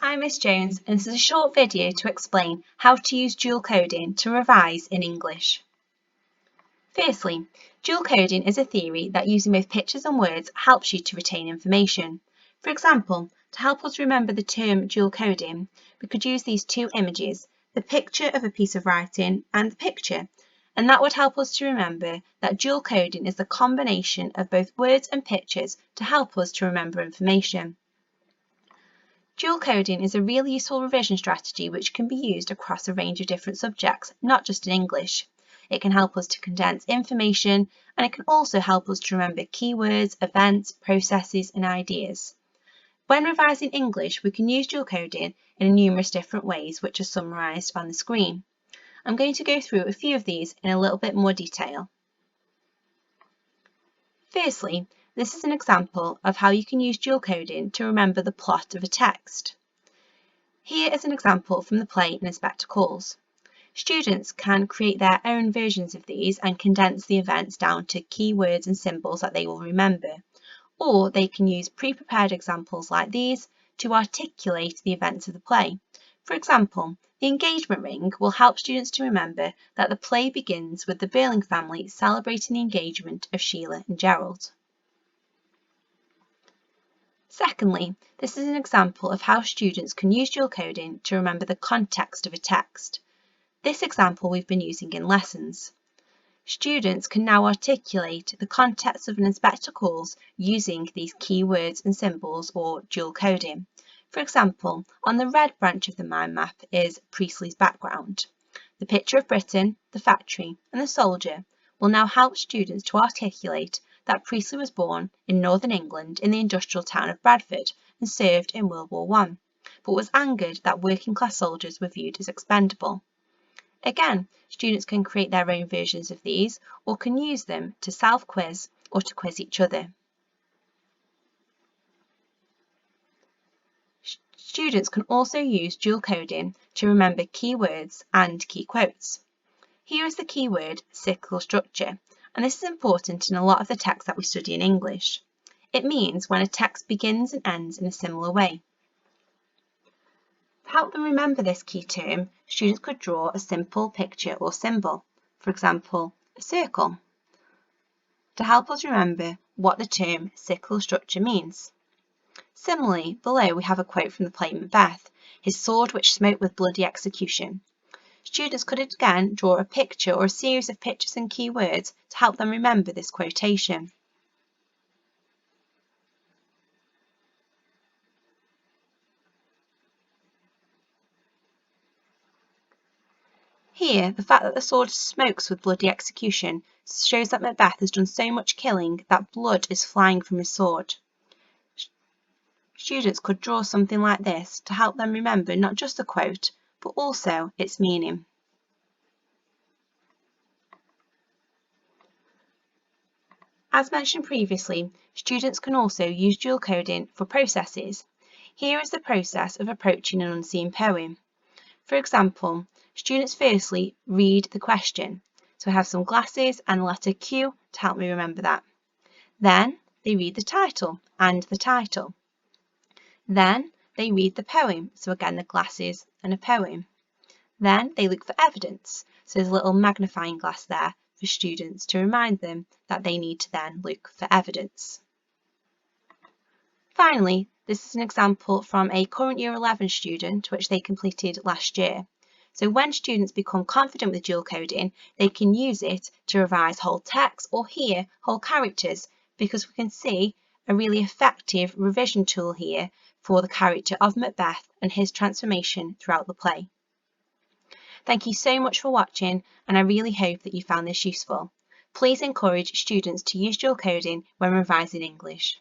I'm Miss Jones, and this is a short video to explain how to use dual coding to revise in English. Firstly, dual coding is a theory that using both pictures and words helps you to retain information. For example, to help us remember the term dual coding, we could use these two images, the picture of a piece of writing and the picture, and that would help us to remember that dual coding is the combination of both words and pictures to help us to remember information. Dual coding is a really useful revision strategy which can be used across a range of different subjects, not just in English. It can help us to condense information, and it can also help us to remember keywords, events, processes and ideas. When revising English, we can use dual coding in numerous different ways which are summarised on the screen. I'm going to go through a few of these in a little bit more detail. Firstly, this is an example of how you can use dual coding to remember the plot of a text. Here is an example from the play Inspector Calls. Students can create their own versions of these and condense the events down to key words and symbols that they will remember, or they can use pre-prepared examples like these to articulate the events of the play. For example, the engagement ring will help students to remember that the play begins with the Burling family celebrating the engagement of Sheila and Gerald. Secondly, this is an example of how students can use dual coding to remember the context of a text. This example we've been using in lessons. Students can now articulate the context of an Inspector Calls using these keywords and symbols or dual coding. For example, on the red branch of the mind map is Priestley's background. The picture of Britain, the factory and the soldier will now help students to articulate that Priestley was born in northern England in the industrial town of Bradford and served in World War I, but was angered that working class soldiers were viewed as expendable. Again, students can create their own versions of these or can use them to self-quiz or to quiz each other. Students can also use dual coding to remember keywords and key quotes. Here is the keyword cyclical structure, and this is important in a lot of the texts that we study in English. It means when a text begins and ends in a similar way. To help them remember this key term, students could draw a simple picture or symbol, for example, a circle, to help us remember what the term cyclical structure means. Similarly, below we have a quote from the play Macbeth, his sword which smote with bloody execution. Students could again draw a picture or a series of pictures and key words to help them remember this quotation. Here, the fact that the sword smokes with bloody execution shows that Macbeth has done so much killing that blood is flying from his sword. Students could draw something like this to help them remember not just the quote, but also its meaning. As mentioned previously, students can also use dual coding for processes. Here is the process of approaching an unseen poem. For example, students firstly read the question. So I have some glasses and the letter Q to help me remember that. Then they read the title and the title. Then they read the poem. So again, the glasses and a poem. Then they look for evidence. So there's a little magnifying glass there for students to remind them that they need to then look for evidence. Finally, this is an example from a current Year 11 student which they completed last year. So when students become confident with dual coding, they can use it to revise whole text or hear whole characters, because we can see a really effective revision tool here for the character of Macbeth and his transformation throughout the play. Thank you so much for watching, and I really hope that you found this useful. Please encourage students to use dual coding when revising English.